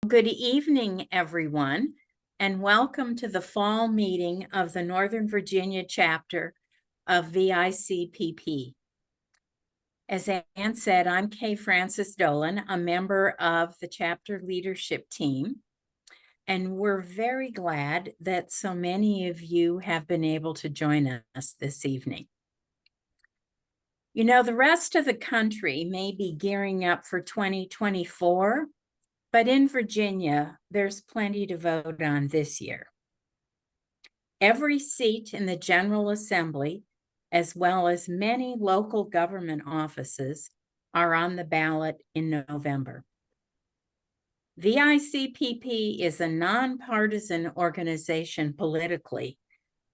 Good evening, everyone, and welcome to the fall meeting of the Northern Virginia chapter of VICPP. As Ann said, I'm Kay Francis Dolan, a member of the chapter leadership team, and we're very glad that so many of you have been able to join us this evening. You know, the rest of the country may be gearing up for 2024, but in Virginia, there's plenty to vote on this year. Every seat in the General Assembly, as well as many local government offices, are on the ballot in November. VICPP is a nonpartisan organization politically,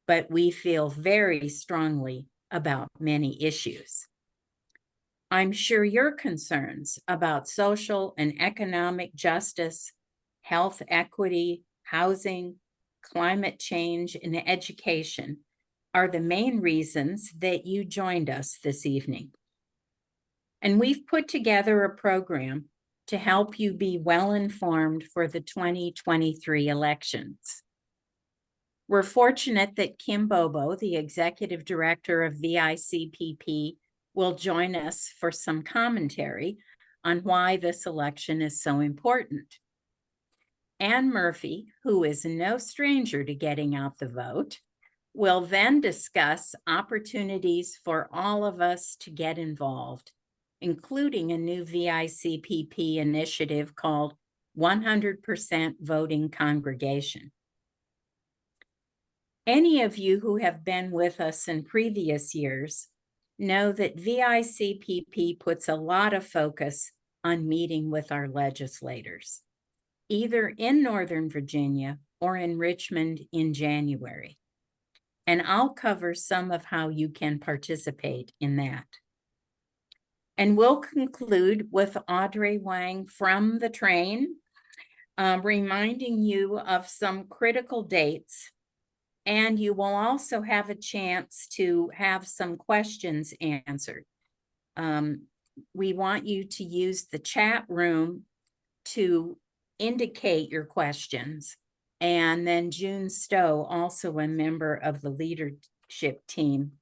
but we feel very strongly about many issues. I'm sure your concerns about social and economic justice, health equity, housing, climate change, and education are the main reasons that you joined us this evening. And we've put together a program to help you be well-informed for the 2023 elections. We're fortunate that Kim Bobo, the executive director of VICPP, will join us for some commentary on why this election is so important. Ann Murphy, who is no stranger to getting out the vote, will then discuss opportunities for all of us to get involved, including a new VICPP initiative called 100% Voting Congregation. Any of you who have been with us in previous years know that VICPP puts a lot of focus on meeting with our legislators, either in Northern Virginia or in Richmond in January. And I'll cover some of how you can participate in that. And we'll conclude with Audrey Wang from the train, reminding you of some critical dates. And you will also have a chance to have some questions answered. We want you to use the chat room to indicate your questions. And then June Stowe, also a member of the leadership team,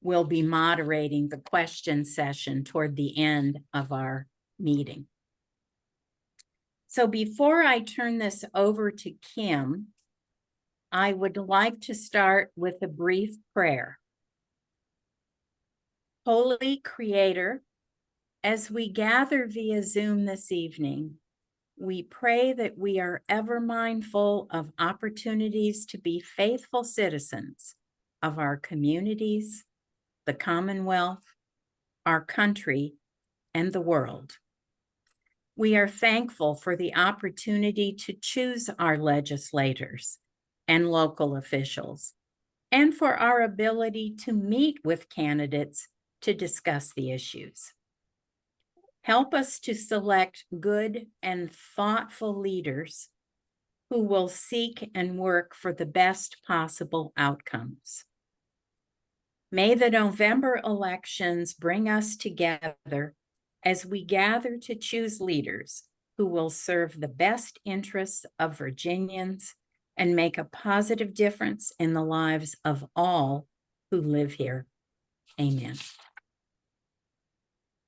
will be moderating the question session toward the end of our meeting. So before I turn this over to Kim, I would like to start with a brief prayer. Holy Creator, as we gather via Zoom this evening, we pray that we are ever mindful of opportunities to be faithful citizens of our communities, the Commonwealth, our country, and the world. We are thankful for the opportunity to choose our legislators and local officials, and for our ability to meet with candidates to discuss the issues. Help us to select good and thoughtful leaders who will seek and work for the best possible outcomes. May the November elections bring us together as we gather to choose leaders who will serve the best interests of Virginians and make a positive difference in the lives of all who live here. Amen.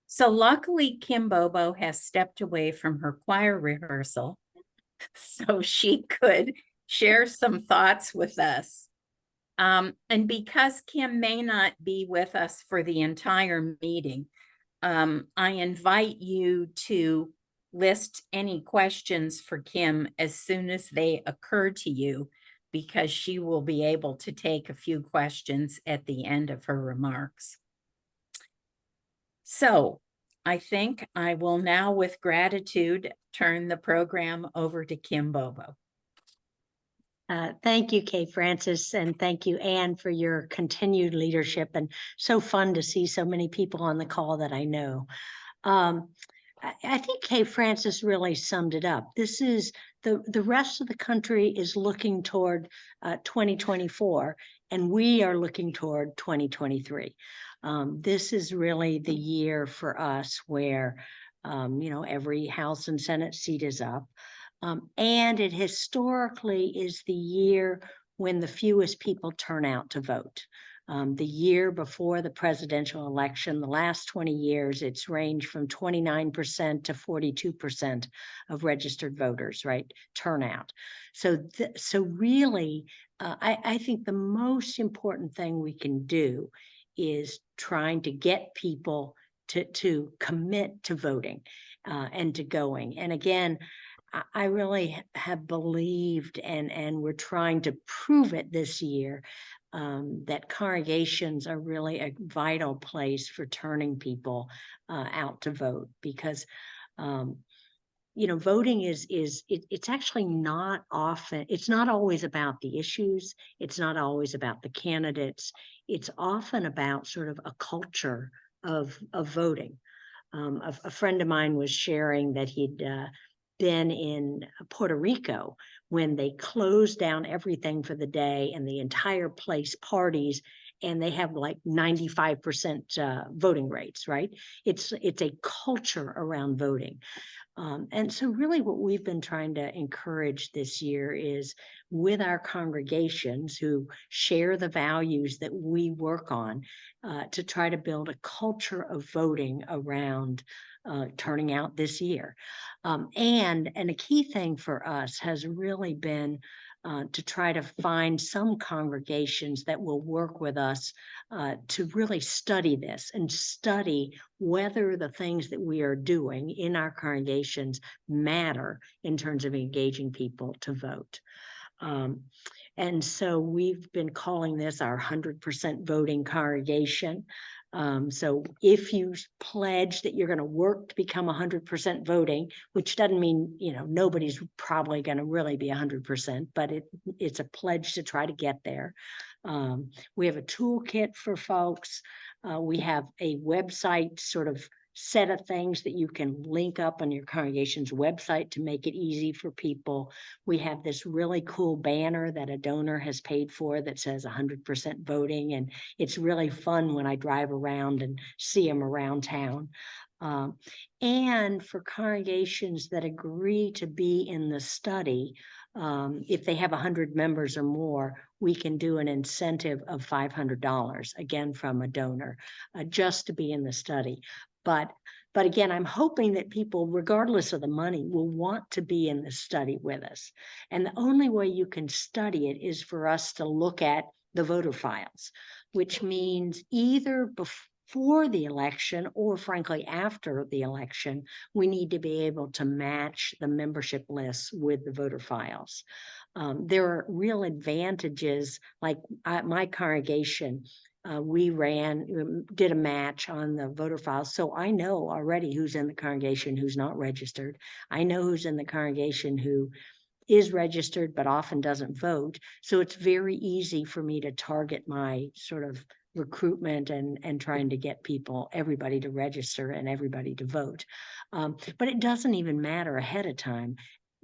So luckily, Kim Bobo has stepped away from her choir rehearsal so she could share some thoughts with us. And because Kim may not be with us for the entire meeting, I invite you to list any questions for Kim as soon as they occur to you, because she will be able to take a few questions at the end of her remarks. So I think I will now, with gratitude, turn the program over to Kim Bobo. Thank you, Kay Francis, and thank you, Ann, for your continued leadership, and so fun to see so many people on the call that I know. I think Kay Francis really summed it up. This is the rest of the country is looking toward 2024, and we are looking toward 2023. This is really the year for us where Every House and Senate seat is up. And it historically is the year when the fewest people turn out to vote. The year before the presidential election, the last 20 years, it's ranged from 29% to 42% of registered voters, right? Turnout. So really, I think the most important thing we can do is trying to get people to commit to voting and to going. And again, I really have believed, and we're trying to prove it this year, that congregations are really a vital place for turning people out to vote, because voting it's actually not often, it's not always about the issues, it's not always about the candidates, it's often about sort of a culture of voting. A friend of mine was sharing that he'd been in Puerto Rico when they closed down everything for the day and the entire place parties, and they have like 95% voting rates, right? It's a culture around voting. And so really what we've been trying to encourage this year is, with our congregations who share the values that we work on, to try to build a culture of voting around turning out this year. And a key thing for us has really been to try to find some congregations that will work with us to really study this and study whether the things that we are doing in our congregations matter in terms of engaging people to vote. And so we've been calling this our 100% voting congregation. So if you pledge that you're going to work to become 100% voting, which doesn't mean, nobody's probably going to really be 100%, but it's a pledge to try to get there. We have a toolkit for folks. We have a website sort of set of things that you can link up on your congregation's website to make it easy for people. We have this really cool banner that a donor has paid for that says 100% voting, and it's really fun when I drive around and see them around town. And for congregations that agree to be in the study, if they have 100 members or more, we can do an incentive of $500, again, from a donor, just to be in the study. But again, I'm hoping that people, regardless of the money, will want to be in the study with us. And the only way you can study it is for us to look at the voter files, which means either before the election or frankly after the election, we need to be able to match the membership lists with the voter files. There are real advantages, like my congregation, we did a match on the voter files. So I know already who's in the congregation, who's not registered. I know who's in the congregation who is registered, but often doesn't vote. So it's very easy for me to target my sort of recruitment and trying to get everybody to register and everybody to vote. But it doesn't even matter ahead of time.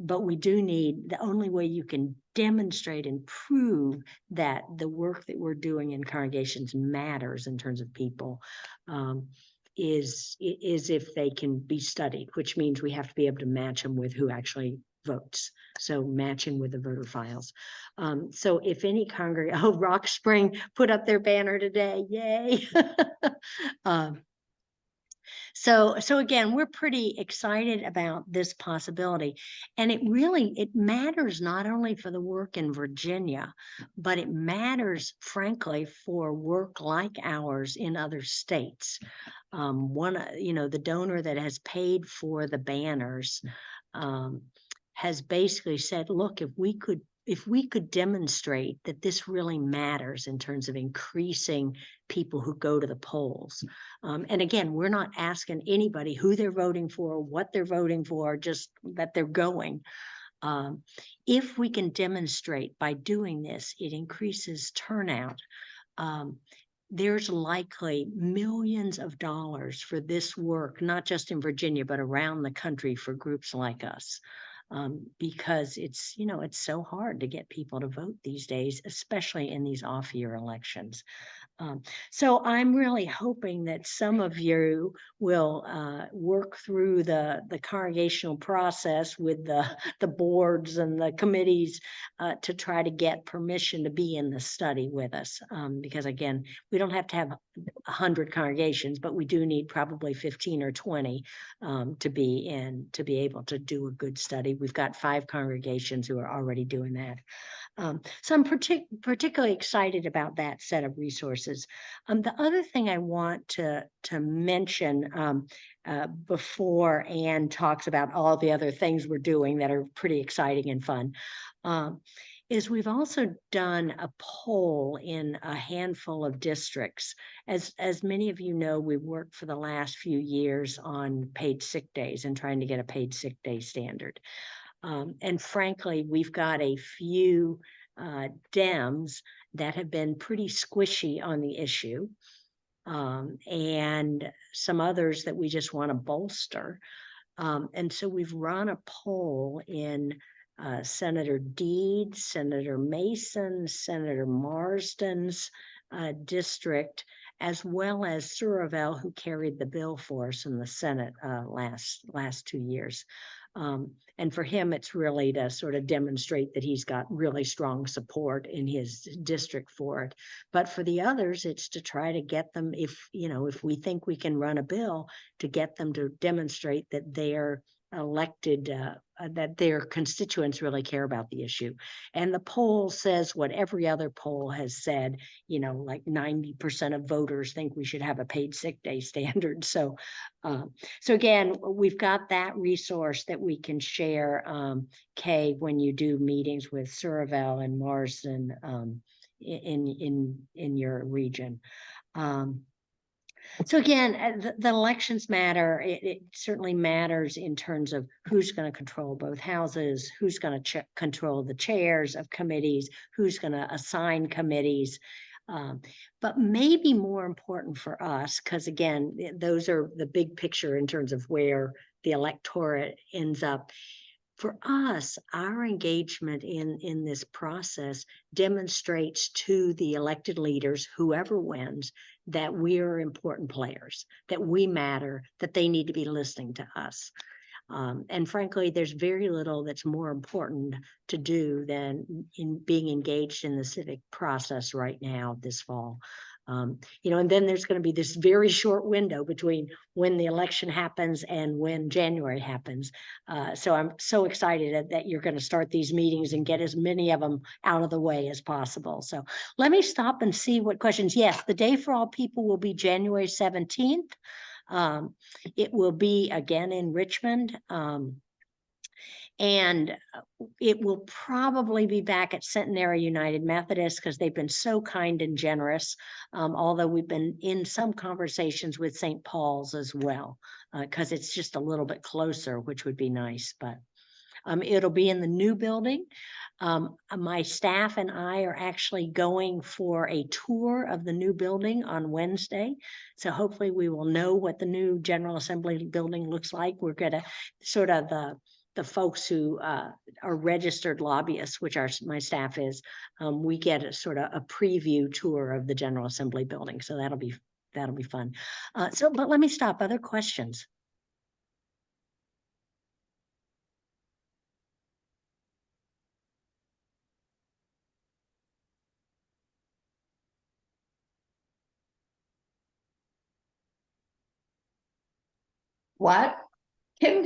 But we do need, the only way you can demonstrate and prove that the work that we're doing in congregations matters in terms of people is if they can be studied, which means we have to be able to match them with who actually votes. So matching with the voter files. So if any Rock Spring put up their banner today, yay. So again, we're pretty excited about this possibility. And it matters not only for the work in Virginia, but it matters, frankly, for work like ours in other states. The donor that has paid for the banners has basically said, look, if we could demonstrate that this really matters in terms of increasing people who go to the polls. And again, we're not asking anybody who they're voting for, what they're voting for, just that they're going. If we can demonstrate by doing this, it increases turnout. There's likely millions of dollars for this work, not just in Virginia, but around the country for groups like us. Because it's so hard to get people to vote these days, especially in these off-year elections. So I'm really hoping that some of you will work through the congregational process with the boards and the committees to try to get permission to be in the study with us. Because again, we don't have to have 100 congregations, but we do need probably 15 or 20 to be able to do a good study. We've got 5 congregations who are already doing that. So I'm particularly excited about that set of resources. The other thing I want to mention before Anne talks about all the other things we're doing that are pretty exciting and fun, is we've also done a poll in a handful of districts. As many of you know, we've worked for the last few years on paid sick days and trying to get a paid sick day standard. And frankly, we've got a few Dems that have been pretty squishy on the issue, and some others that we just want to bolster. And so we've run a poll in Senator Deeds, Senator Mason, Senator Marsden's district, as well as Suravel, who carried the bill for us in the Senate last 2 years. And for him, it's really to sort of demonstrate that he's got really strong support in his district for it. But for the others, it's to try to get them, if we think we can run a bill, to get them to demonstrate that they're elected, that their constituents really care about the issue. And the poll says what every other poll has said, like 90% of voters think we should have a paid sick day standard. So again, we've got that resource that we can share, Kay, when you do meetings with Suravel and Marsden in your region. So again, the elections matter. It certainly matters in terms of who's going to control both houses, who's going to control the chairs of committees, who's going to assign committees. But maybe more important for us, because again, those are the big picture in terms of where the electorate ends up. For us, our engagement in this process demonstrates to the elected leaders, whoever wins, that we are important players, that we matter, that they need to be listening to us. And frankly, there's very little that's more important to do than in being engaged in the civic process right now this fall. And then there's going to be this very short window between when the election happens and when January happens. So I'm so excited that you're going to start these meetings and get as many of them out of the way as possible. So let me stop and see what questions. Yes, the Day for All People will be January 17th. It will be again in Richmond. And it will probably be back at Centenary United Methodist because they've been so kind and generous. Although we've been in some conversations with St. Paul's as well, because it's just a little bit closer, which would be nice. But it'll be in the new building. My staff and I are actually going for a tour of the new building on Wednesday. So hopefully we will know what the new General Assembly building looks like. We're going to sort of the folks who are registered lobbyists, which my staff is, we get a sort of a preview tour of the General Assembly building. So that'll be fun. But let me stop. Other questions? What? Kim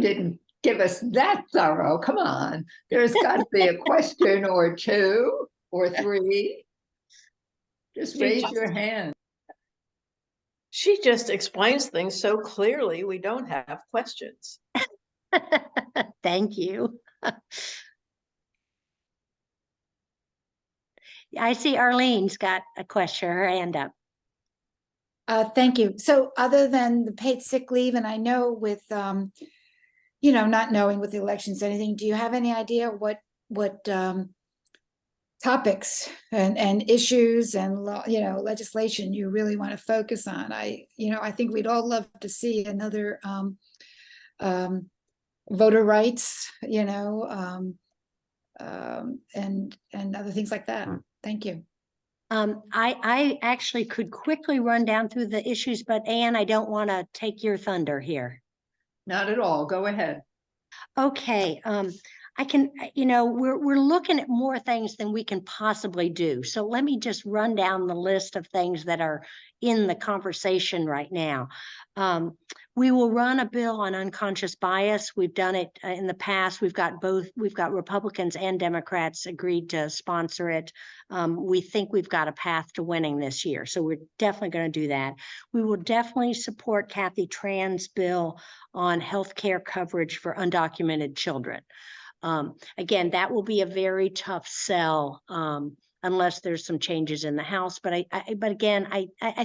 didn't give us that thorough. Come on. There's got to be a question or two or three. Just raise your hand. She just explains things so clearly, we don't have questions. Thank you. I see Arlene's got a question, her hand up. Thank you. So other than the paid sick leave, and I know with, not knowing with the elections, anything, do you have any idea what topics and issues and legislation you really want to focus on? I think we'd all love to see another voter rights, and other things like that. Thank you. I actually could quickly run down through the issues, but Anne, I don't want to take your thunder here. Not at all. Go ahead. Okay, I can, we're looking at more things than we can possibly do. So let me just run down the list of things that are in the conversation right now. We will run a bill on unconscious bias. We've done it in the past. We've got Republicans and Democrats agreed to sponsor it. We think we've got a path to winning this year. So we're definitely going to do that. We will definitely support Kathy Tran's bill on healthcare coverage for undocumented children. Again, that will be a very tough sell unless there's some changes in the House. But I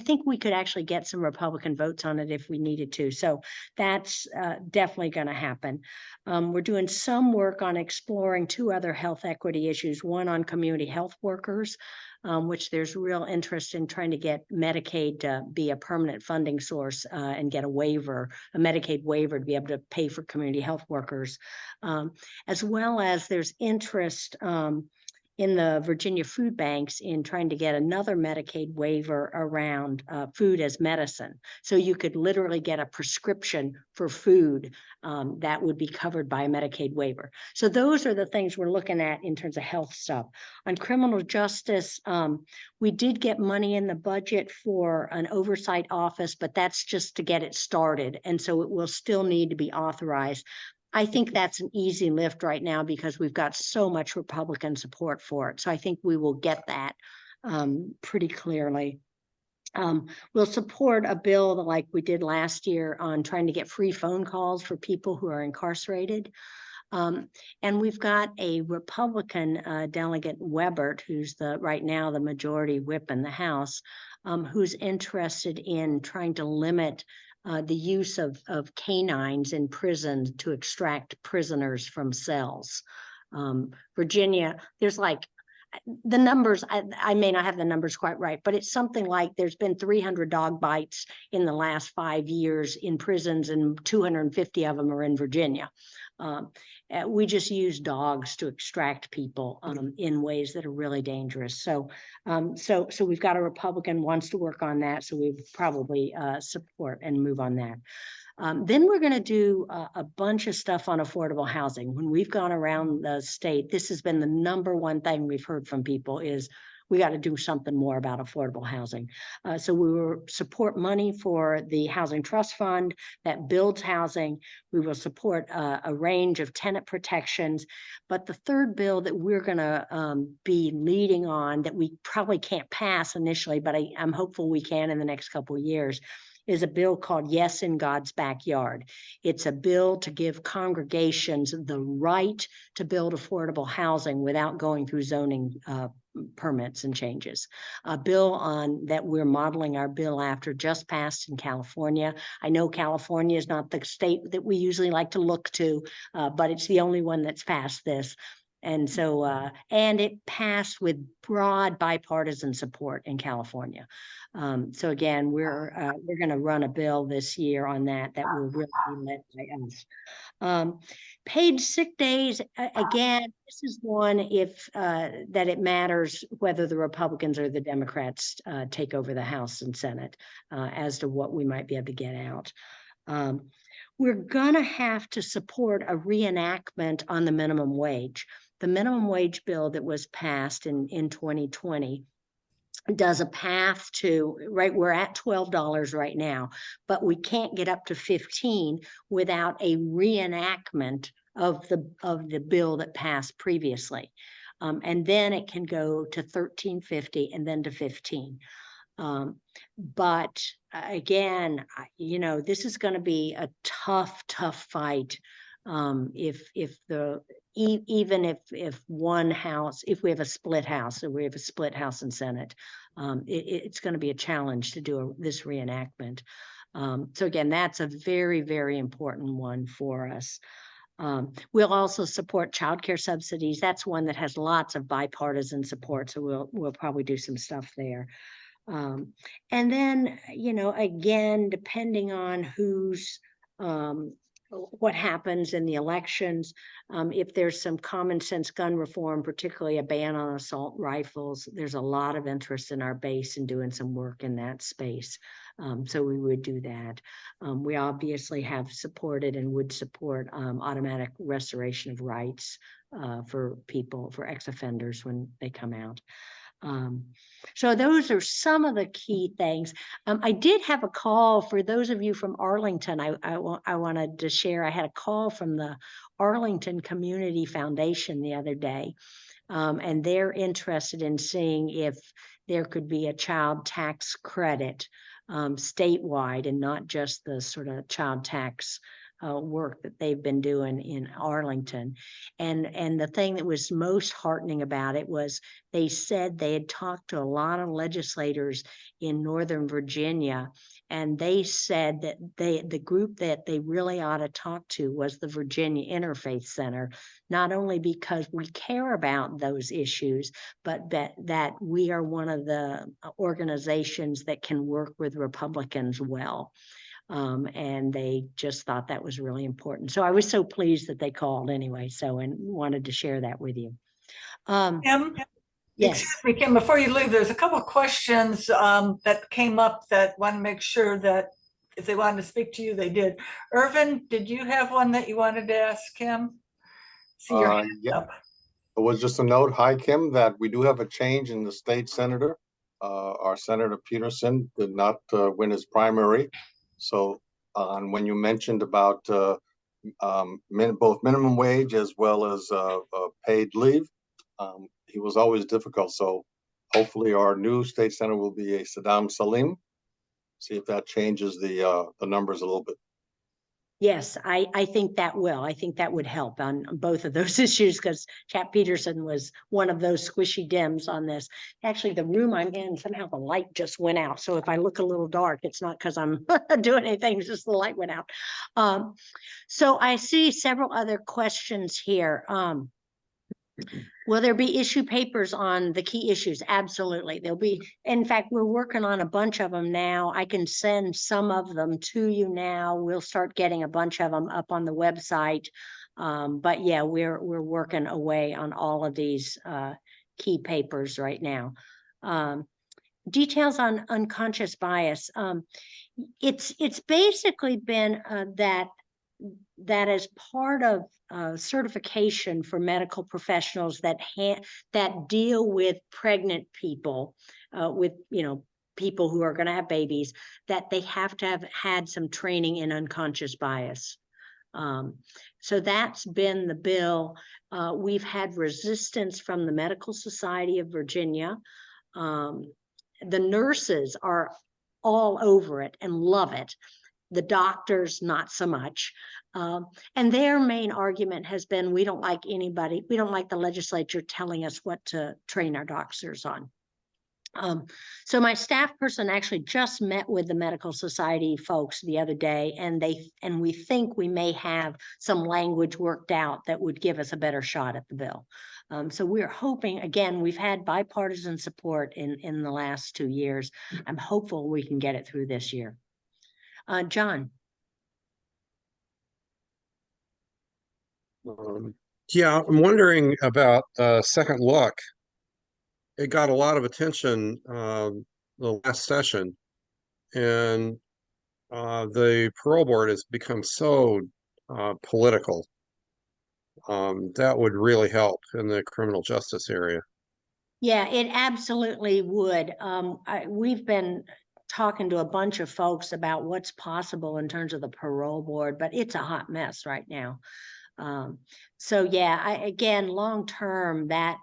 think we could actually get some Republican votes on it if we needed to. So that's definitely going to happen. We're doing some work on exploring 2 other health equity issues, one on community health workers, which there's real interest in trying to get Medicaid to be a permanent funding source and get a Medicaid waiver to be able to pay for community health workers, as well as there's interest in the Virginia food banks in trying to get another Medicaid waiver around food as medicine. So you could literally get a prescription for food that would be covered by a Medicaid waiver. So those are the things we're looking at in terms of health stuff. On criminal justice, we did get money in the budget for an oversight office, but that's just to get it started. And so it will still need to be authorized. I think that's an easy lift right now because we've got so much Republican support for it. So I think we will get that pretty clearly. We'll support a bill like we did last year on trying to get free phone calls for people who are incarcerated. And we've got a Republican delegate, Webert, who's right now the majority whip in the House, who's interested in trying to limit the use of canines in prisons to extract prisoners from cells. Virginia, there's like the numbers, I may not have the numbers quite right, but it's something like there's been 300 dog bites in the last 5 years in prisons and 250 of them are in Virginia. We just use dogs to extract people in ways that are really dangerous. So we've got a Republican wants to work on that. So we probably support and move on that. Then we're going to do a bunch of stuff on affordable housing. When we've gone around the state, this has been the number one thing we've heard from people is we got to do something more about affordable housing. So we will support money for the Housing Trust Fund that builds housing. We will support a range of tenant protections. But the third bill that we're going to be leading on that we probably can't pass initially, but I'm hopeful we can in the next couple of years, is a bill called Yes in God's Backyard. It's a bill to give congregations the right to build affordable housing without going through zoning permits and changes. A bill that we're modeling our bill after just passed in California. I know California is not the state that we usually like to look to, but it's the only one that's passed this. And so, and it passed with broad bipartisan support in California. So again, we're going to run a bill this year on that will really be led by us. Paid sick days, again, this is one that it matters whether the Republicans or the Democrats take over the House and Senate as to what we might be able to get out. We're going to have to support a reenactment on the minimum wage. The minimum wage bill that was passed in 2020 does a path to, right, we're at $12 right now, but we can't get up to 15 without a reenactment of the bill that passed previously. And then it can go to $13.50 and then to 15. But again, this is going to be a tough fight. Even if one house, if we have a split house or we have a split House and Senate, it's going to be a challenge to do this reenactment. So again, that's a very, very important one for us. We'll also support childcare subsidies. That's one that has lots of bipartisan support. So we'll probably do some stuff there. And then, again, depending on who's what happens in the elections, if there's some common sense gun reform, particularly a ban on assault rifles. There's a lot of interest in our base in doing some work in that space. So we would do that. We obviously have supported and would support automatic restoration of rights for people, for ex-offenders when they come out. So those are some of the key things. I did have a call for those of you from Arlington. I wanted to share. I had a call from the Arlington Community Foundation the other day, and they're interested in seeing if there could be a child tax credit statewide, and not just the sort of child tax work that they've been doing in Arlington. And the thing that was most heartening about it was they said they had talked to a lot of legislators in Northern Virginia, and they said that the group that they really ought to talk to was the Virginia Interfaith Center, not only because we care about those issues, but that we are one of the organizations that can work with Republicans well. And they just thought that was really important. So I was so pleased that they called anyway, and wanted to share that with you. Kim, Yes. excuse me, Kim, before you leave, there's a couple of questions that came up that want to make sure that if they wanted to speak to you, they did. Irvin, did you have one that you wanted to ask Kim? See your hand Yeah. up. It was just a note, hi, Kim, that we do have a change in the state senator. Our Senator Peterson did not win his primary. So when you mentioned about both minimum wage as well as paid leave, he was always difficult. So hopefully our new state senator will be a Saddam Salim. See if that changes the numbers a little bit. Yes, I think that will. I think that would help on both of those issues, because Chap Peterson was one of those squishy Dems on this. Actually, the room I'm in, somehow the light just went out. So if I look a little dark, it's not because I'm doing anything, it's just the light went out. So I see several other questions here. Will there be issue papers on the key issues? Absolutely. There'll be, in fact, we're working on a bunch of them now. I can send some of them to you now. We'll start getting a bunch of them up on the website. But yeah, we're working away on all of these key papers right now. Details on unconscious bias. It's basically been that as part of certification for medical professionals that deal with pregnant people, with people who are going to have babies, that they have to have had some training in unconscious bias. So that's been the bill. We've had resistance from the Medical Society of Virginia. The nurses are all over it and love it. The doctors, not so much. And their main argument has been, we don't like the legislature telling us what to train our doctors on. So my staff person actually just met with the Medical Society folks the other day, and we think we may have some language worked out that would give us a better shot at the bill. So we're hoping, again, we've had bipartisan support in the last 2 years. I'm hopeful we can get it through this year. John. Yeah, I'm wondering about second look. It got a lot of attention the last session, and the parole board has become so political. That would really help in the criminal justice area. Yeah, it absolutely would. We've been talking to a bunch of folks about what's possible in terms of the parole board, but it's a hot mess right now. So yeah, again, long term, that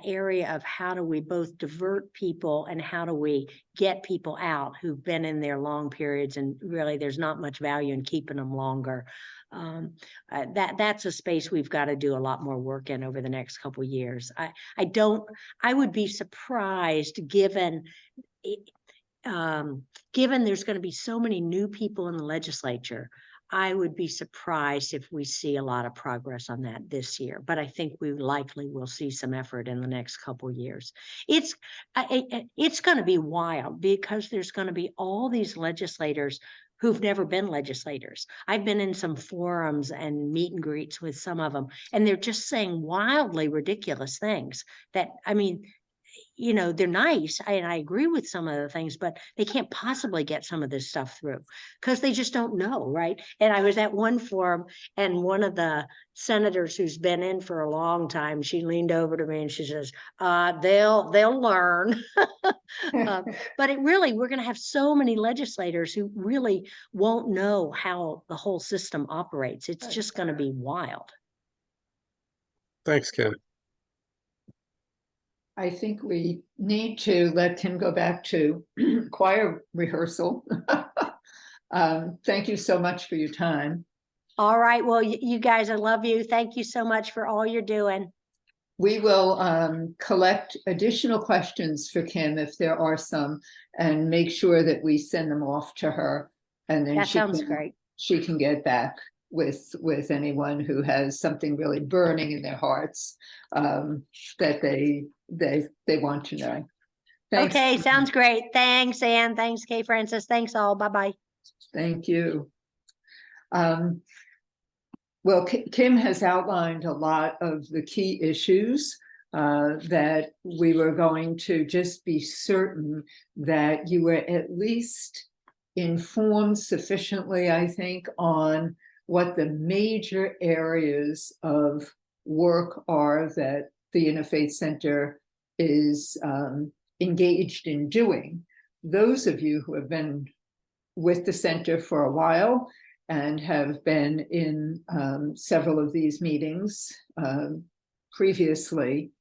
area of how do we both divert people and how do we get people out who've been in there long periods, and really there's not much value in keeping them longer. That's a space we've got to do a lot more work in over the next couple of years. I would be surprised given there's going to be so many new people in the legislature. I would be surprised if we see a lot of progress on that this year, but I think we likely will see some effort in the next couple of years. It's going to be wild because there's going to be all these legislators who've never been legislators. I've been in some forums and meet and greets with some of them, and they're just saying wildly ridiculous things that, I mean, you know, they're nice, and I agree with some of the things, but they can't possibly get some of this stuff through because they just don't know, right? And I was at one forum, and one of the senators who's been in for a long time, she leaned over to me and she says, they'll learn. But it really, we're going to have so many legislators who really won't know how the whole system operates. It's just going to be wild. Thanks, Kim. I think we need to let Kim go back to choir rehearsal. Thank you so much for your time. All right. Well, you guys, I love you. Thank you so much for all you're doing. We will collect additional questions for Kim if there are some, and make sure that we send them off to her. And then That sounds great. She can get back with anyone who has something really burning in their hearts that they want to know. Thanks. Okay, sounds great. Thanks, Anne. Thanks, Kay Francis. Thanks all. Bye-bye. Thank you. Well, Kim has outlined a lot of the key issues that we were going to just be certain that you were at least informed sufficiently, I think, on what the major areas of work are that the Interfaith Center is engaged in doing. Those of you who have been with the center for a while and have been in several of these meetings previously,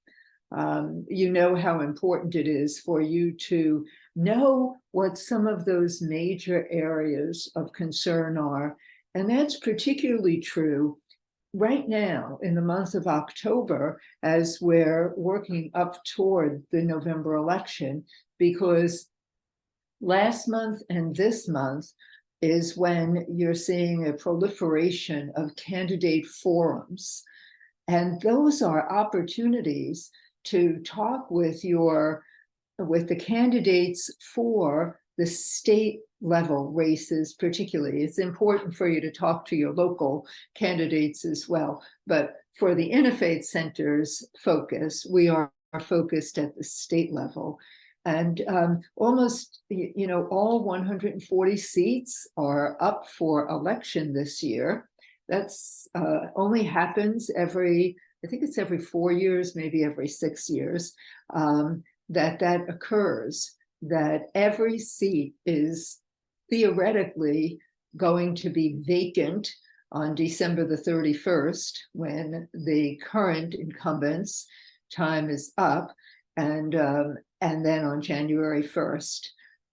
you know how important it is for you to know what some of those major areas of concern are. And that's particularly true right now in the month of October, as we're working up toward the November election, because last month and this month is when you're seeing a proliferation of candidate forums. And those are opportunities to talk with the candidates for the state level races particularly. It's important for you to talk to your local candidates as well. But for the Interfaith Center's focus, we are focused at the state level. And almost, you know, all 140 seats are up for election this year. That's only happens every, I think it's every 4 years, maybe every 6 years, that occurs, that every seat is theoretically going to be vacant on December the 31st, when the current incumbents' time is up. And then on January 1st,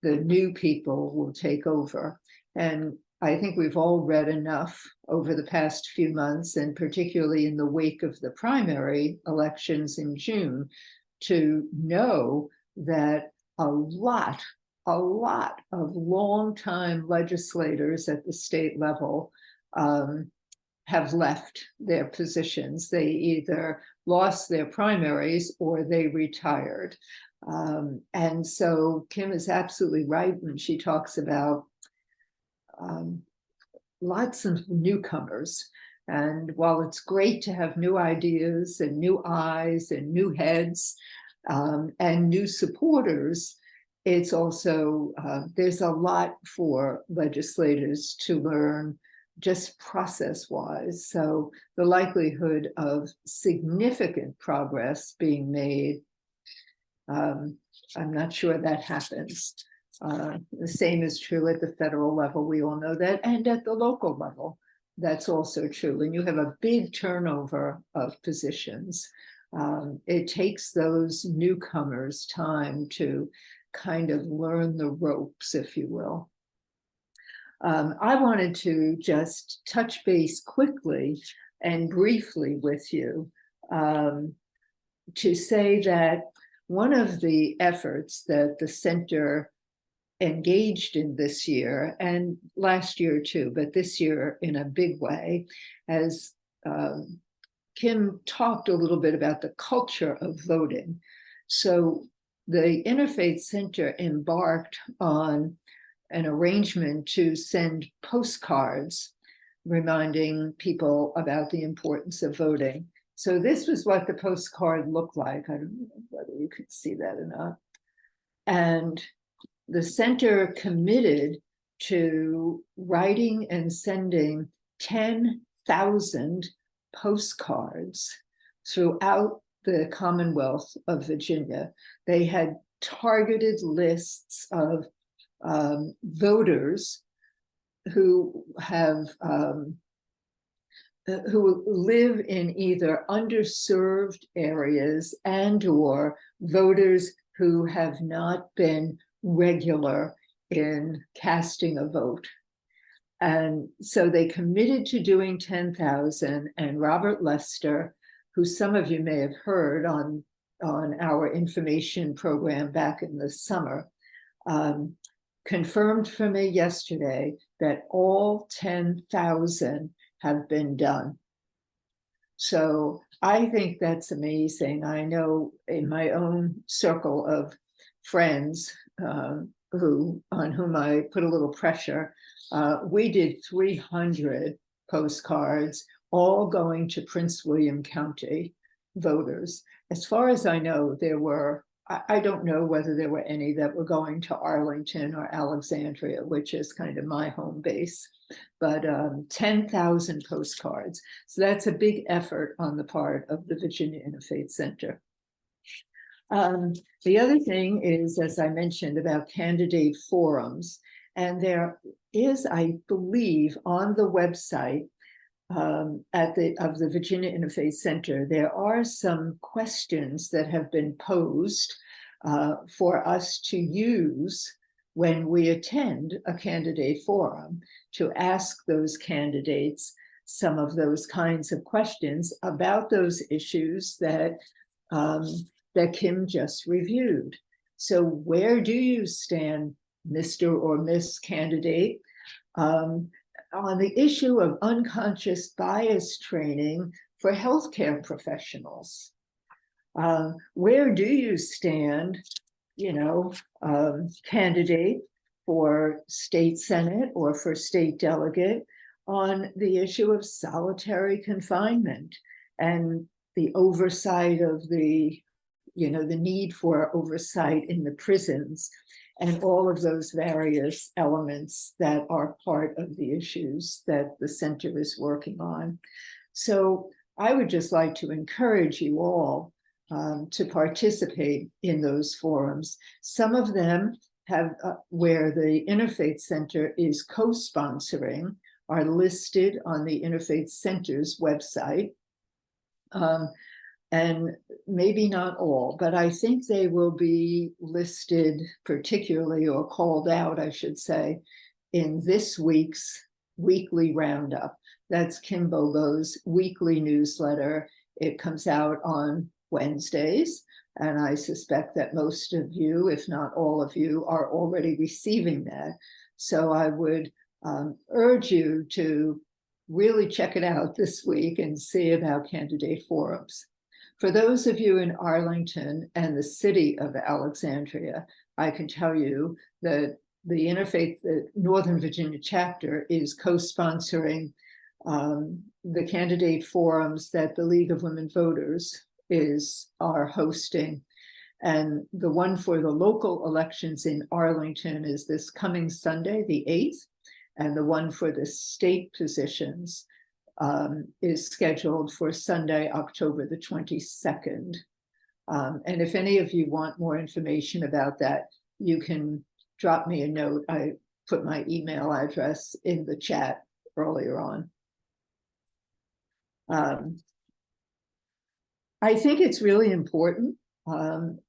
the new people will take over. And I think we've all read enough over the past few months, and particularly in the wake of the primary elections in June, to know that a lot of longtime legislators at the state level have left their positions. They either lost their primaries or they retired. And so Kim is absolutely right when she talks about lots of newcomers. And while it's great to have new ideas and new eyes and new heads and new supporters, it's also, there's a lot for legislators to learn just process-wise. So the likelihood of significant progress being made, I'm not sure that happens. The same is true at the federal level, we all know that, and at the local level, that's also true. And you have a big turnover of positions. It takes those newcomers time to kind of learn the ropes, if you will. I wanted to just touch base quickly and briefly with you to say that one of the efforts that the center engaged in this year, and last year too, but this year in a big way, as Kim talked a little bit about the culture of voting. So the Interfaith Center embarked on an arrangement to send postcards reminding people about the importance of voting. So this was what the postcard looked like. I don't know whether you could see that or not. And the center committed to writing and sending 10,000 postcards throughout the Commonwealth of Virginia. They had targeted lists of voters who have who live in either underserved areas and or voters who have not been regular in casting a vote. And so they committed to doing 10,000, and Robert Lester, who some of you may have heard on our information program back in the summer, confirmed for me yesterday that all 10,000 have been done. So I think that's amazing. I know in my own circle of friends on whom I put a little pressure, we did 300 postcards, all going to Prince William County voters. As far as I know, there were, I don't know whether there were any that were going to Arlington or Alexandria, which is kind of my home base, but 10,000 postcards. So that's a big effort on the part of the Virginia Interfaith Center. The other thing is, as I mentioned, about candidate forums. And there is, I believe, on the website of the Virginia Interfaith Center, there are some questions that have been posed for us to use when we attend a candidate forum, to ask those candidates some of those kinds of questions about those issues that that Kim just reviewed. So where do you stand, Mr. or Miss Candidate, on the issue of unconscious bias training for healthcare professionals? Where do you stand, candidate for state senate or for state delegate on the issue of solitary confinement and the oversight of the need for oversight in the prisons and all of those various elements that are part of the issues that the center is working on. So I would just like to encourage you all to participate in those forums. Some of them have where the Interfaith Center is co-sponsoring are listed on the Interfaith Center's website. And maybe not all, but I think they will be listed particularly, or called out, I should say, in this week's weekly roundup. That's Kim Bogo's weekly newsletter. It comes out on Wednesdays, and I suspect that most of you, if not all of you, are already receiving that. So I would urge you to really check it out this week and see about candidate forums. For those of you in Arlington and the city of Alexandria, I can tell you that the Interfaith, the Northern Virginia chapter, is co-sponsoring the candidate forums that the League of Women Voters are hosting. And the one for the local elections in Arlington is this coming Sunday, the 8th, and the one for the state positions is scheduled for Sunday, October the 22nd. And if any of you want more information about that, you can drop me a note. I put my email address in the chat earlier on. I think it's really important,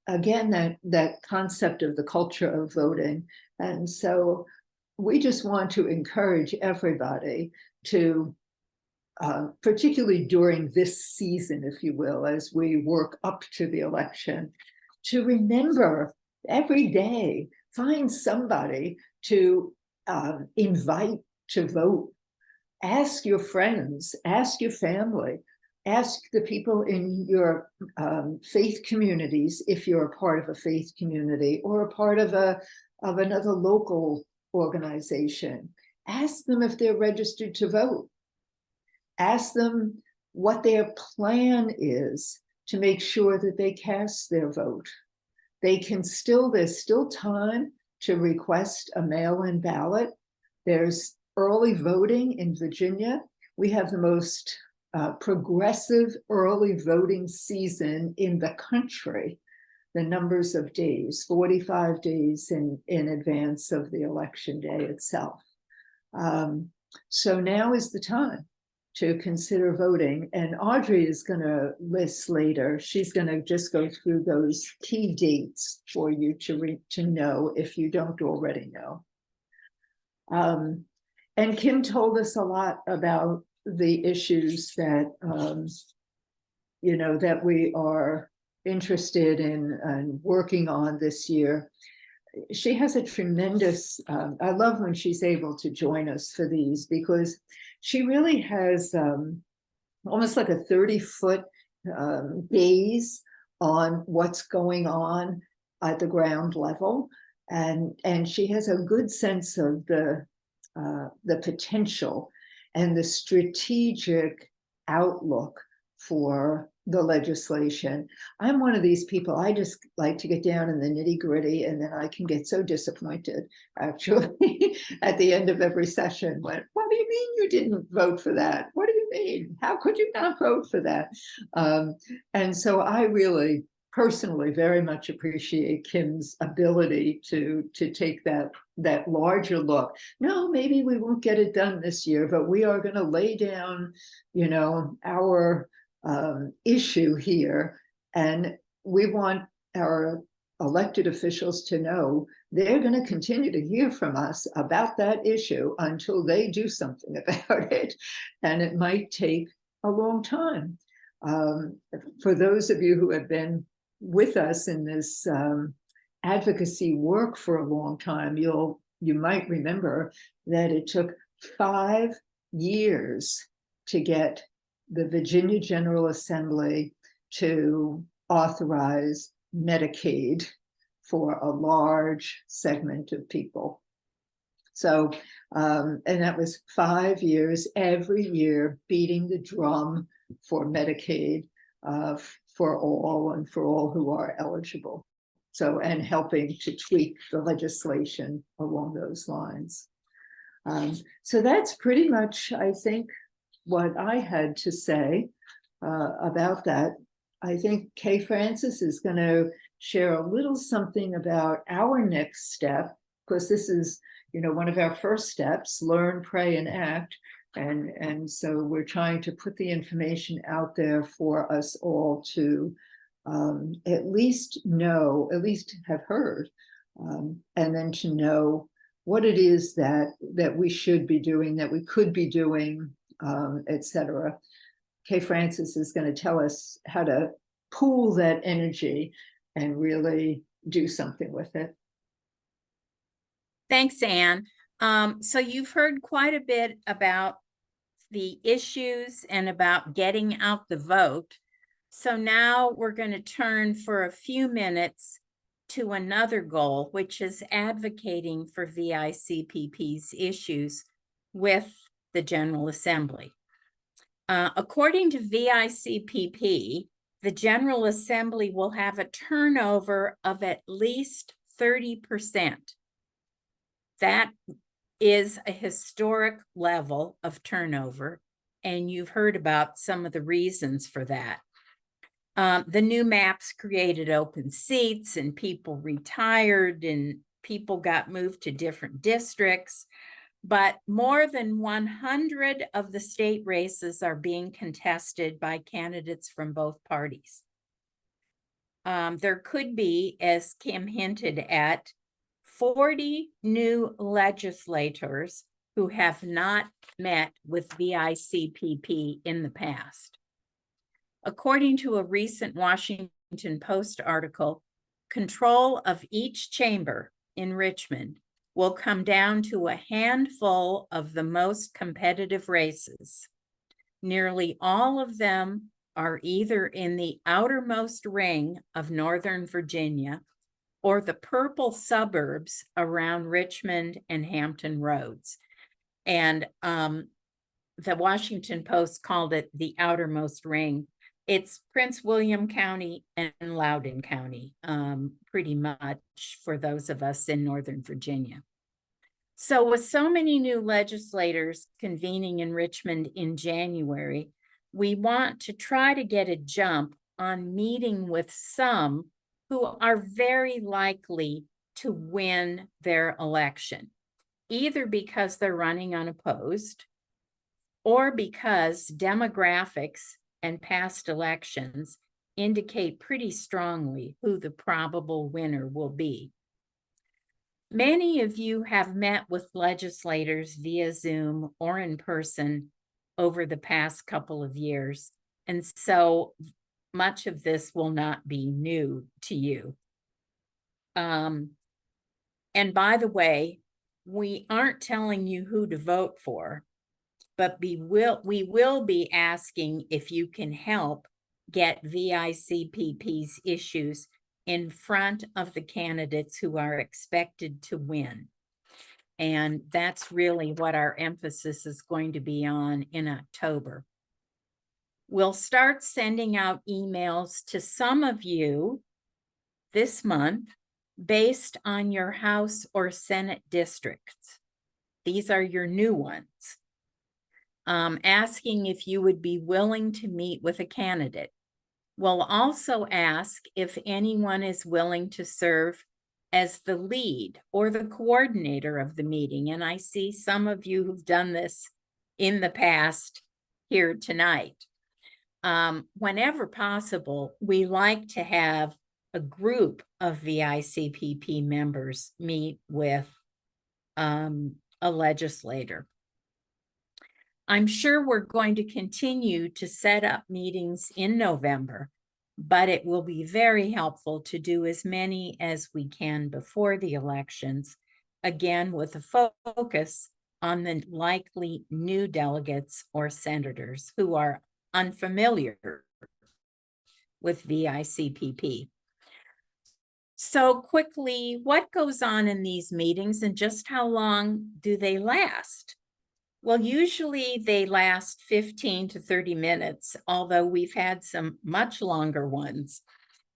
again, that concept of the culture of voting. And so we just want to encourage everybody to particularly during this season, if you will, as we work up to the election, to remember every day, find somebody to invite to vote. Ask your friends, ask your family, ask the people in your faith communities, if you're a part of a faith community or a part of another local organization. Ask them if they're registered to vote. Ask them what their plan is to make sure that they cast their vote. There's still time to request a mail-in ballot. There's early voting in Virginia. We have the most progressive early voting season in the country. The numbers of days, 45 days in advance of the election day itself. So now is the time to consider voting. And Audrey is going to list later. She's going to just go through those key dates for you to know if you don't already know. And Kim told us a lot about the issues that, that we are interested in and working on this year. She has a tremendous, I love when she's able to join us for these, because she really has almost like a 30-foot gaze on what's going on at the ground level. And she has a good sense of the potential and the strategic outlook for the legislation. I'm one of these people, I just like to get down in the nitty-gritty, and then I can get so disappointed, actually, at the end of every session. What do you mean you didn't vote for that? What do you mean? How could you not vote for that? And so I really personally very much appreciate Kim's ability to take that larger look. No, maybe we won't get it done this year, but we are going to lay down, our issue here, and we want our elected officials to know they're going to continue to hear from us about that issue until they do something about it, and it might take a long time. For those of you who have been with us in this advocacy work for a long time, you might remember that it took 5 years to get the Virginia General Assembly to authorize Medicaid for a large segment of people. So, and that was 5 years, every year beating the drum for Medicaid for all who are eligible. So, and helping to tweak the legislation along those lines. So that's pretty much, I think, what I had to say about that. I think Kay Francis is going to share a little something about our next step, because this is, one of our first steps: learn, pray, and act. And so we're trying to put the information out there for us all to at least know, at least have heard, and then to know what it is that we should be doing, that we could be doing, etc. Kay Francis is going to tell us how to pool that energy and really do something with it. Thanks, Anne. So you've heard quite a bit about the issues and about getting out the vote. So now we're going to turn for a few minutes to another goal, which is advocating for VICPP's issues with the General Assembly. According to VICPP, the General Assembly will have a turnover of at least 30%. That is a historic level of turnover, and you've heard about some of the reasons for that. The new maps created open seats, and people retired, and people got moved to different districts. But more than 100 of the state races are being contested by candidates from both parties. There could be, as Kim hinted at, 40 new legislators who have not met with VICPP in the past. According to a recent Washington Post article, control of each chamber in Richmond will come down to a handful of the most competitive races. Nearly all of them are either in the outermost ring of Northern Virginia or the purple suburbs around Richmond and Hampton Roads. And the Washington Post called it the outermost ring. It's Prince William County and Loudoun County, pretty much for those of us in Northern Virginia. So with so many new legislators convening in Richmond in January, we want to try to get a jump on meeting with some who are very likely to win their election, either because they're running unopposed or because demographics and past elections indicate pretty strongly who the probable winner will be. Many of you have met with legislators via Zoom or in person over the past couple of years, and so much of this will not be new to you. And by the way, we aren't telling you who to vote for, but we will be asking if you can help get VICPP's issues in front of the candidates who are expected to win. And that's really what our emphasis is going to be on in October. We'll start sending out emails to some of you this month based on your House or Senate districts. These are your new ones. Asking if you would be willing to meet with a candidate. We'll also ask if anyone is willing to serve as the lead or the coordinator of the meeting. And I see some of you who've done this in the past here tonight. Whenever possible, we like to have a group of VICPP members meet with a legislator. I'm sure we're going to continue to set up meetings in November, but it will be very helpful to do as many as we can before the elections, again, with a focus on the likely new delegates or senators who are unfamiliar with VICPP. So quickly, what goes on in these meetings and just how long do they last? Well, usually they last 15 to 30 minutes, although we've had some much longer ones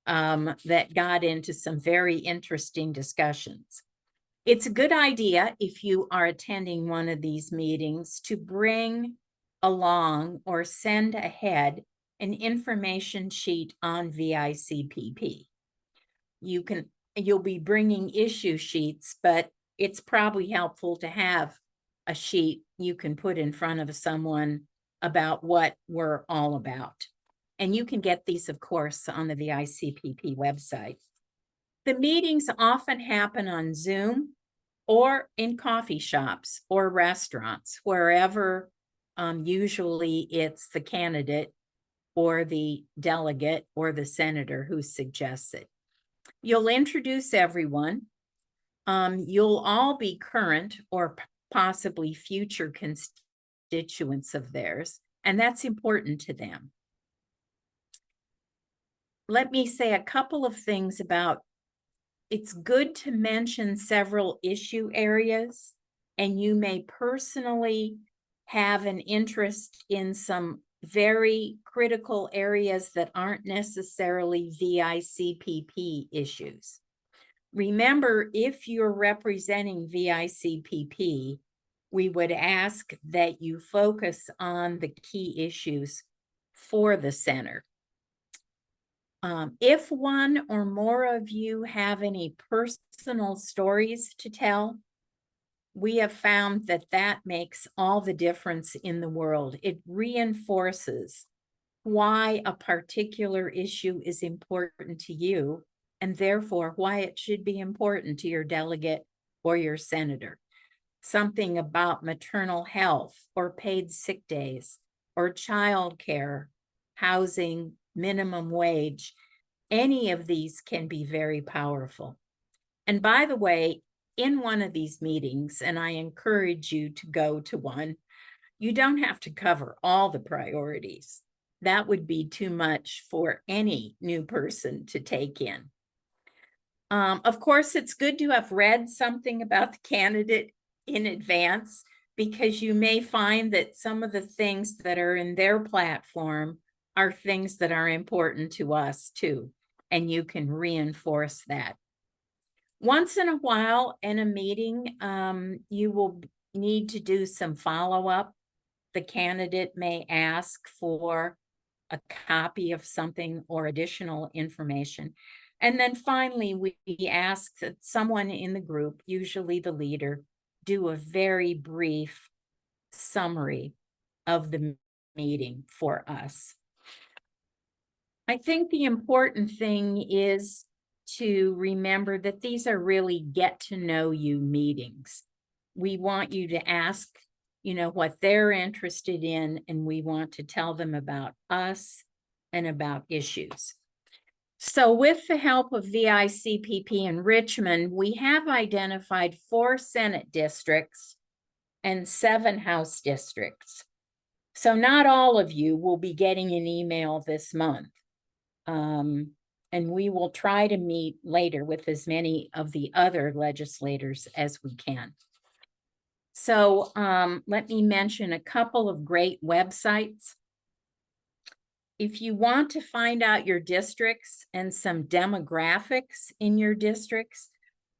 that got into some very interesting discussions. It's a good idea if you are attending one of these meetings to bring along or send ahead an information sheet on VICPP. You'll be bringing issue sheets, but it's probably helpful to have a sheet you can put in front of someone about what we're all about. And you can get these, of course, on the VICPP website. The meetings often happen on Zoom or in coffee shops or restaurants, wherever usually it's the candidate or the delegate or the senator who suggests it. You'll introduce everyone. You'll all be current or possibly future constituents of theirs, and that's important to them. Let me say a couple of things about, it's good to mention several issue areas, and you may personally have an interest in some very critical areas that aren't necessarily VICPP issues. Remember, if you're representing VICPP, we would ask that you focus on the key issues for the center. If one or more of you have any personal stories to tell, we have found that that makes all the difference in the world. It reinforces why a particular issue is important to you, and therefore why it should be important to your delegate or your senator. Something about maternal health or paid sick days or childcare, housing, minimum wage. Any of these can be very powerful. And by the way, in one of these meetings, and I encourage you to go to one, you don't have to cover all the priorities. That would be too much for any new person to take in. Of course, it's good to have read something about the candidate in advance, because you may find that some of the things that are in their platform are things that are important to us too, and you can reinforce that. Once in a while in a meeting, you will need to do some follow-up. The candidate may ask for a copy of something or additional information. And then finally, we ask that someone in the group, usually the leader, do a very brief summary of the meeting for us. I think the important thing is to remember that these are really get to know you meetings. We want you to ask, what they're interested in, and we want to tell them about us and about issues. So with the help of VICPP in Richmond, we have identified 4 Senate districts and 7 House districts. So not all of you will be getting an email this month. And we will try to meet later with as many of the other legislators as we can. So let me mention a couple of great websites. If you want to find out your districts and some demographics in your districts,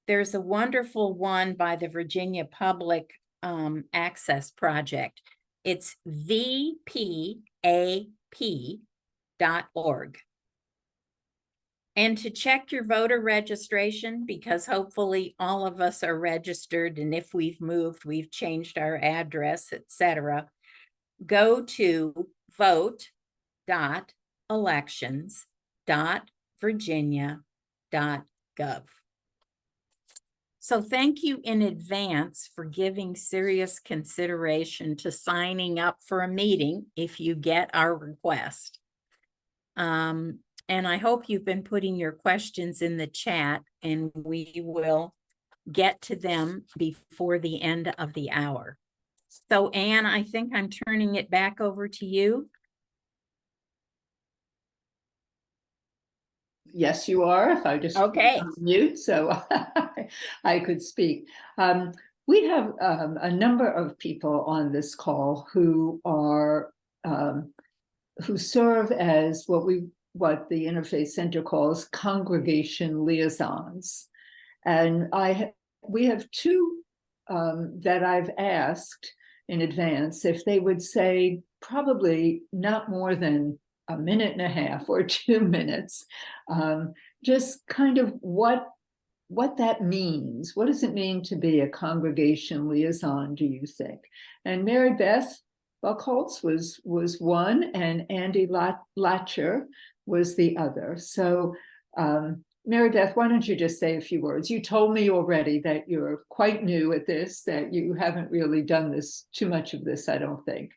there's a wonderful one by the Virginia Public Access Project. It's VPAP.org. And to check your voter registration, because hopefully all of us are registered, and if we've moved, we've changed our address, etc., go to vote.elections.virginia.gov. So thank you in advance for giving serious consideration to signing up for a meeting if you get our request. And I hope you've been putting your questions in the chat, and we will get to them before the end of the hour. So Anne, I think I'm turning it back over to you. Yes, you are. If I just Okay. mute so I could speak. We have a number of people on this call who are who serve as what the Interfaith Center calls Congregation Liaisons, and we have 2 that I've asked in advance if they would say probably not more than a minute and a half or 2 minutes, just kind of what that means. What does it mean to be a congregation liaison, do you think? And Mary Beth Buckholz was one, and Andy Latcher was the other. So Mary Beth, why don't you just say a few words? You told me already that you're quite new at this, that you haven't really done too much of this, I don't think.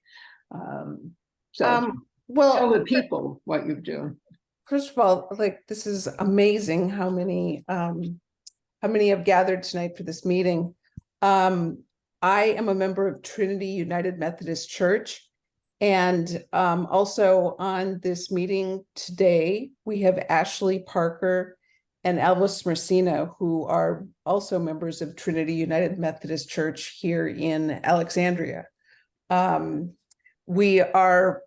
Well, tell the people what you're doing. First of all, this is amazing how many have gathered tonight for this meeting. I am a member of Trinity United Methodist Church, and also on this meeting today, we have Ashley Parker and Elvis Mercino, who are also members of Trinity United Methodist Church here in Alexandria. We are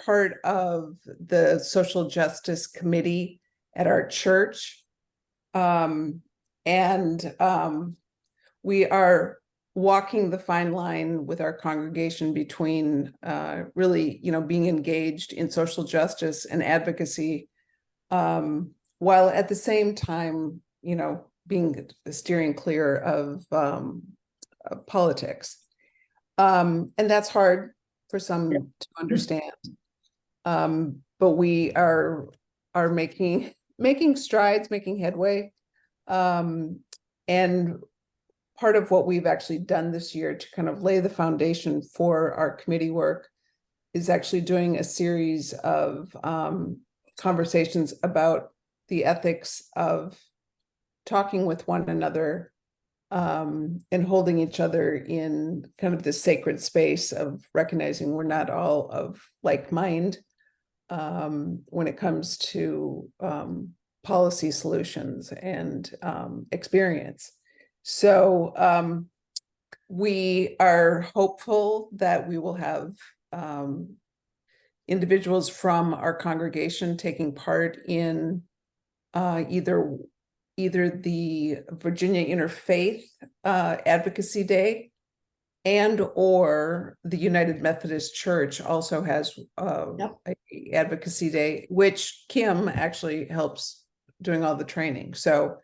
part of the Social Justice Committee at our church. We are walking the fine line with our congregation between really, being engaged in social justice and advocacy, while at the same time, being steering clear of politics. And that's hard for some to understand. But we are making strides, making headway. And part of what we've actually done this year to kind of lay the foundation for our committee work is actually doing a series of conversations about the ethics of talking with one another, and holding each other in kind of this sacred space of recognizing we're not all of like mind when it comes to policy solutions and experience. So we are hopeful that we will have individuals from our congregation taking part in either the Virginia Interfaith Advocacy Day, and or the United Methodist Church also has a advocacy day, which Kim actually helps doing all the training. So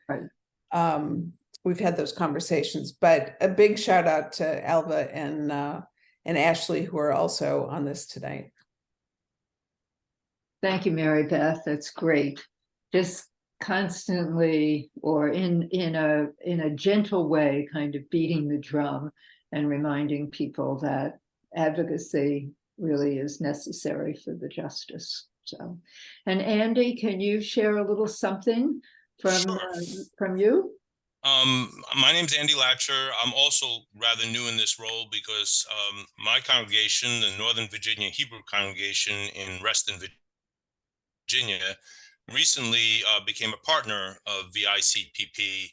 we've had those conversations, but a big shout out to Alva and Ashley, who are also on this tonight. Thank you, Mary Beth. That's great. Just constantly, or in a gentle way, kind of beating the drum and reminding people that advocacy really is necessary for the justice. So, and Andy, can you share a little something from you? My name's Andy Latcher. I'm also rather new in this role because my congregation, the Northern Virginia Hebrew Congregation in Reston, Virginia, recently became a partner of VICPP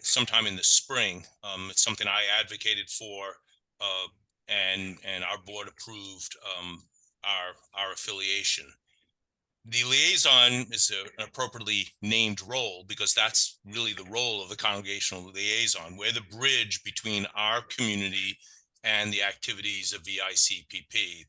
sometime in the spring. It's something I advocated for, and our board approved our affiliation. The liaison is an appropriately named role because that's really the role of the congregational liaison. We're the bridge between our community and the activities of VICPP.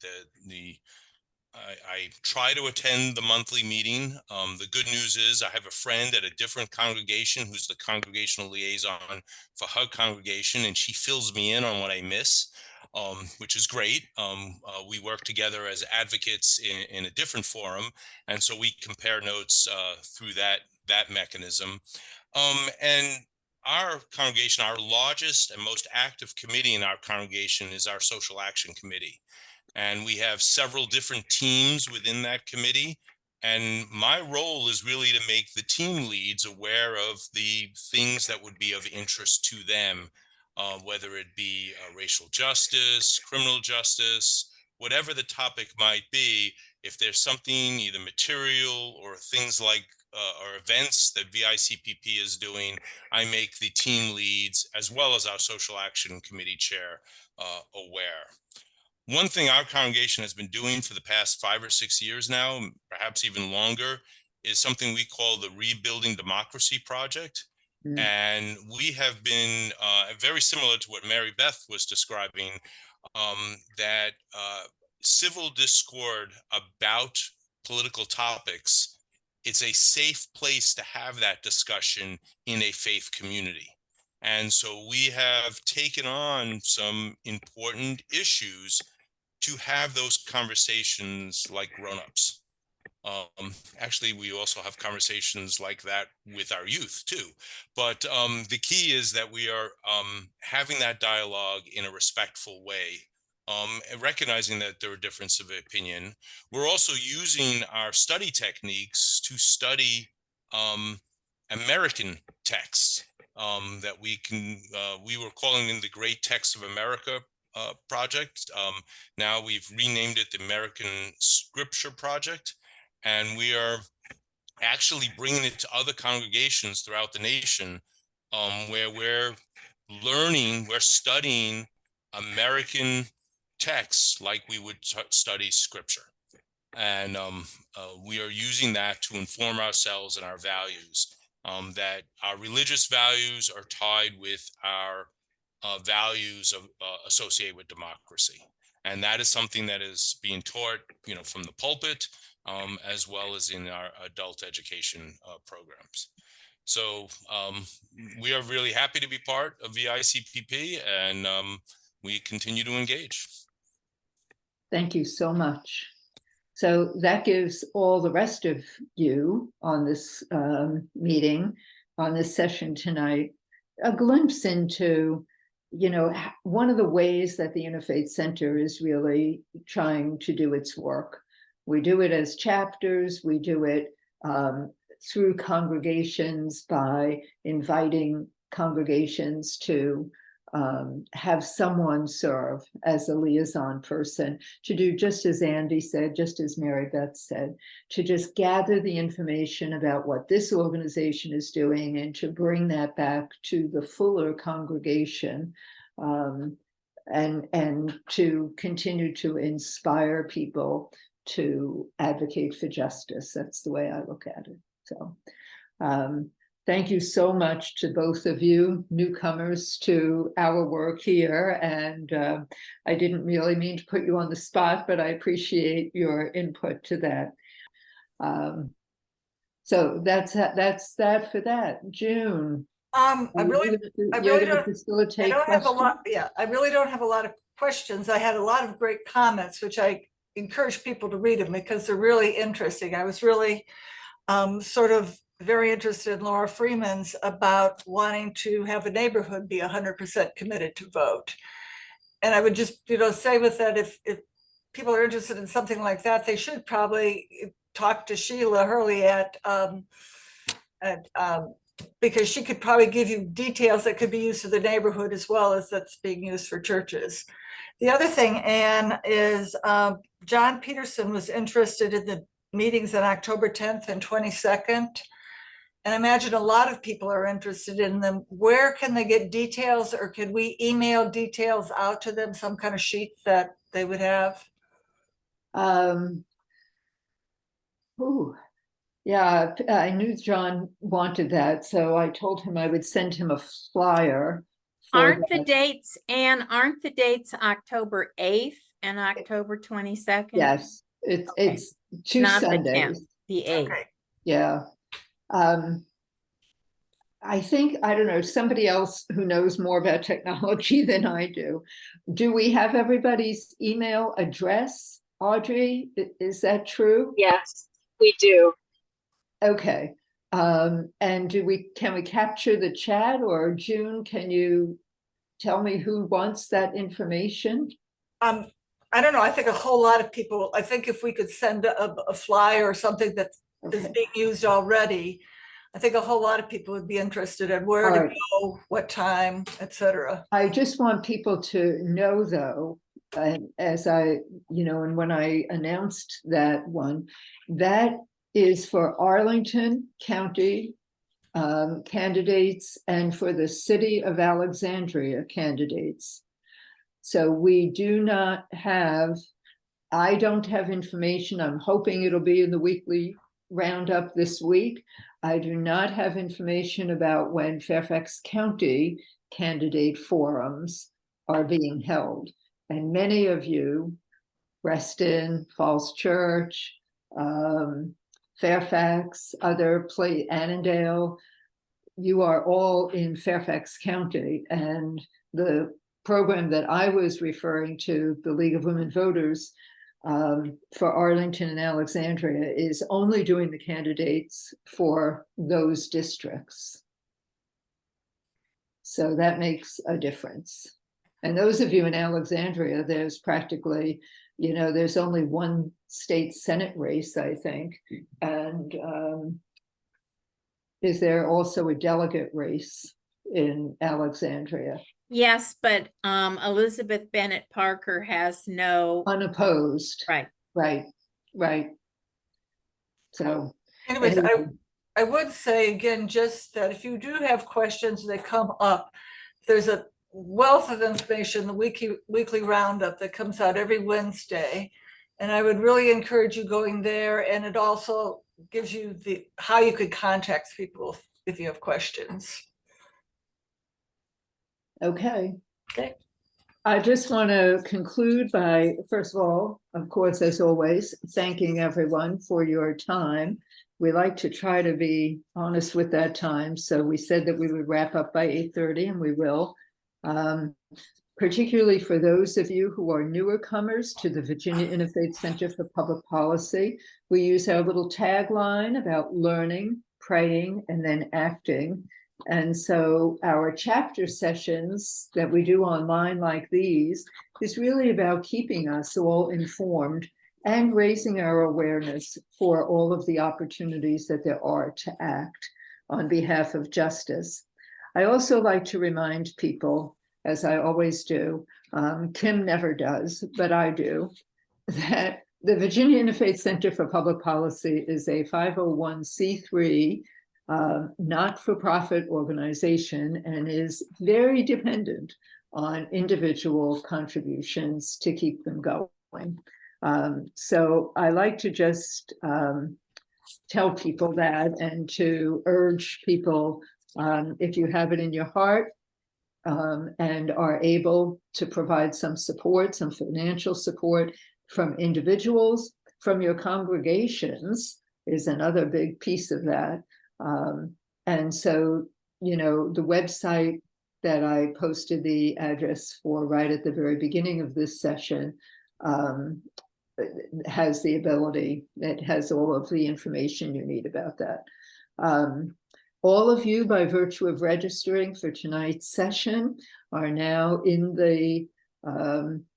I try to attend the monthly meeting. The good news is I have a friend at a different congregation who's the congregational liaison for her congregation, and she fills me in on what I miss, which is great. We work together as advocates in a different forum, and so we compare notes through that mechanism. And our congregation, our largest and most active committee in our congregation is our Social Action Committee. And we have several different teams within that committee. And my role is really to make the team leads aware of the things that would be of interest to them, whether it be racial justice, criminal justice, whatever the topic might be. If there's something, either material or things like or events that VICPP is doing, I make the team leads as well as our Social Action Committee chair aware. One thing our congregation has been doing for the past 5 or 6 years now, perhaps even longer, is something we call the Rebuilding Democracy Project. And we have been very similar to what Mary Beth was describing, that civil discord about political topics, it's a safe place to have that discussion in a faith community. And so we have taken on some important issues to have those conversations like grown-ups. Actually, we also have conversations like that with our youth too. But the key is that we are having that dialogue in a respectful way, and recognizing that there are differences of opinion. We're also using our study techniques to study American texts that we were calling them the Great Texts of America project. Now we've renamed it the American Scripture Project, and we are actually bringing it to other congregations throughout the nation, where we're studying American texts like we would study Scripture. And we are using that to inform ourselves and our values, that our religious values are tied with our values associated with democracy. And that is something that is being taught, from the pulpit, as well as in our adult education programs. So we are really happy to be part of VICPP, and we continue to engage. Thank you so much. So that gives all the rest of you on this meeting, on this session tonight, a glimpse into, one of the ways that the Interfaith Center is really trying to do its work. We do it as chapters, we do it through congregations by inviting congregations to have someone serve as a liaison person to do just as Andy said, just as Mary Beth said, to just gather the information about what this organization is doing and to bring that back to the fuller congregation, and to continue to inspire people to advocate for justice. That's the way I look at it. So thank you so much to both of you, newcomers to our work here. And I didn't really mean to put you on the spot, but I appreciate your input to that. So that's that for that. June. I really don't facilitate have a lot. questions? Yeah, I really don't have a lot of questions. I had a lot of great comments, which I encourage people to read them because they're really interesting. I was really sort of very interested in Laura Freeman's about wanting to have a neighborhood be 100% committed to vote. And I would just, say with that, if people are interested in something like that, they should probably talk to Sheila Hurley because she could probably give you details that could be used for the neighborhood as well as that's being used for churches. The other thing, Anne, is John Peterson was interested in the meetings on October 10th and 22nd. And I imagine a lot of people are interested in them. Where can they get details, or can we email details out to them, some kind of sheet that they would have? Yeah, I knew John wanted that, so I told him I would send him a flyer. Aren't the dates October 8th and October 22nd? Yes, it's two Not Sundays. the 10th, the 8th. Okay. Yeah. I think, I don't know, somebody else who knows more about technology than I do. Do we have everybody's email address, Audrey? Is that true? Yes, we do. Okay. And can we capture the chat, or June, can you tell me who wants that information? I don't know. I think a whole lot of people, I think if we could send a flyer or something that is being used already, I think a whole lot of people would be interested in where to go, what time, etc. I just want people to know, though, as I, and when I announced that one, that is for Arlington County candidates and for the city of Alexandria candidates. So we do not have, I don't have information. I'm hoping it'll be in the weekly roundup this week. I do not have information about when Fairfax County candidate forums are being held. And many of you, Reston, Falls Church, Fairfax, Annandale, you are all in Fairfax County. And the program that I was referring to, the League of Women Voters, for Arlington and Alexandria, is only doing the candidates for those districts. So that makes a difference. And those of you in Alexandria, there's practically, there's only one state Senate race, I think. And is there also a delegate race in Alexandria? Yes, but Elizabeth Bennett Parker has no unopposed. Right. So anyways, I would say again, just that if you do have questions that come up, there's a wealth of information, the weekly roundup that comes out every Wednesday. And I would really encourage you going there. And it also gives you how you could contact people if you have questions. Okay. I just want to conclude by, first of all, of course, as always, thanking everyone for your time. We like to try to be honest with that time. So we said that we would wrap up by 8:30, and we will. Particularly for those of you who are newer comers to the Virginia Interfaith Center for Public Policy, we use our little tagline about learning, praying, and then acting. And so our chapter sessions that we do online like these is really about keeping us all informed and raising our awareness for all of the opportunities that there are to act on behalf of justice. I also like to remind people as I always do, Kim never does, but I do, that the Virginia Interfaith Center for Public Policy is a 501c3 not-for-profit organization and is very dependent on individual contributions to keep them going. So I like to just tell people that, and to urge people, if you have it in your heart and are able to provide some support, some financial support from individuals, from your congregations is another big piece of that. And so, you know, the website that I posted the address for right at the very beginning of this session has the ability, it has all of the information you need about that. All of you, by virtue of registering for tonight's session, are now in the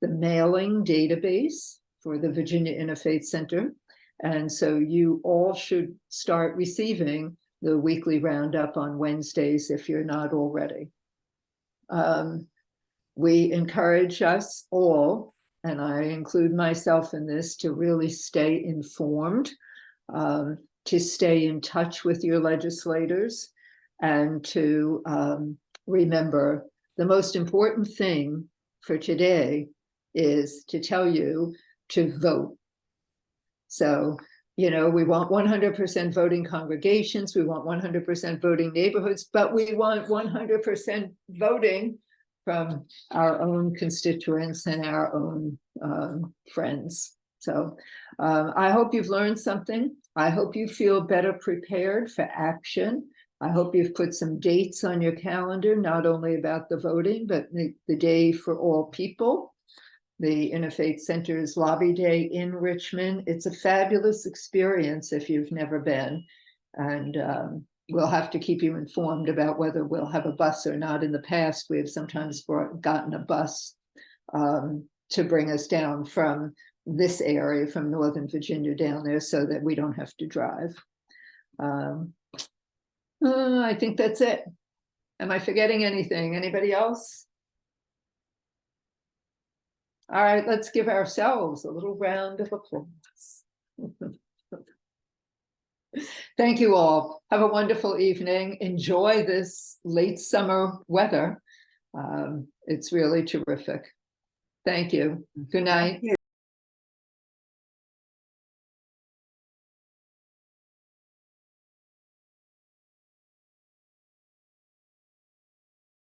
mailing database for the Virginia Interfaith Center. And so you all should start receiving the weekly roundup on Wednesdays if you're not already. We encourage us all, and I include myself in this, to really stay informed, to stay in touch with your legislators, and to remember the most important thing for today is to tell you to vote. So, you know, we want 100% voting congregations, we want 100% voting neighborhoods, but we want 100% voting from our own constituents and our own friends. So I hope you've learned something. I hope you feel better prepared for action. I hope you've put some dates on your calendar, not only about the voting, but the Day for All People, the Interfaith Center's Lobby Day in Richmond. It's a fabulous experience if you've never been. And we'll have to keep you informed about whether we'll have a bus or not. In the past, we have sometimes gotten a bus to bring us down from this area, from Northern Virginia down there, so that we don't have to drive. I think that's it. Am I forgetting anything? Anybody else? All right, let's give ourselves a little round of applause. Thank you all. Have a wonderful evening. Enjoy this late summer weather. It's really terrific. Thank you. Good night.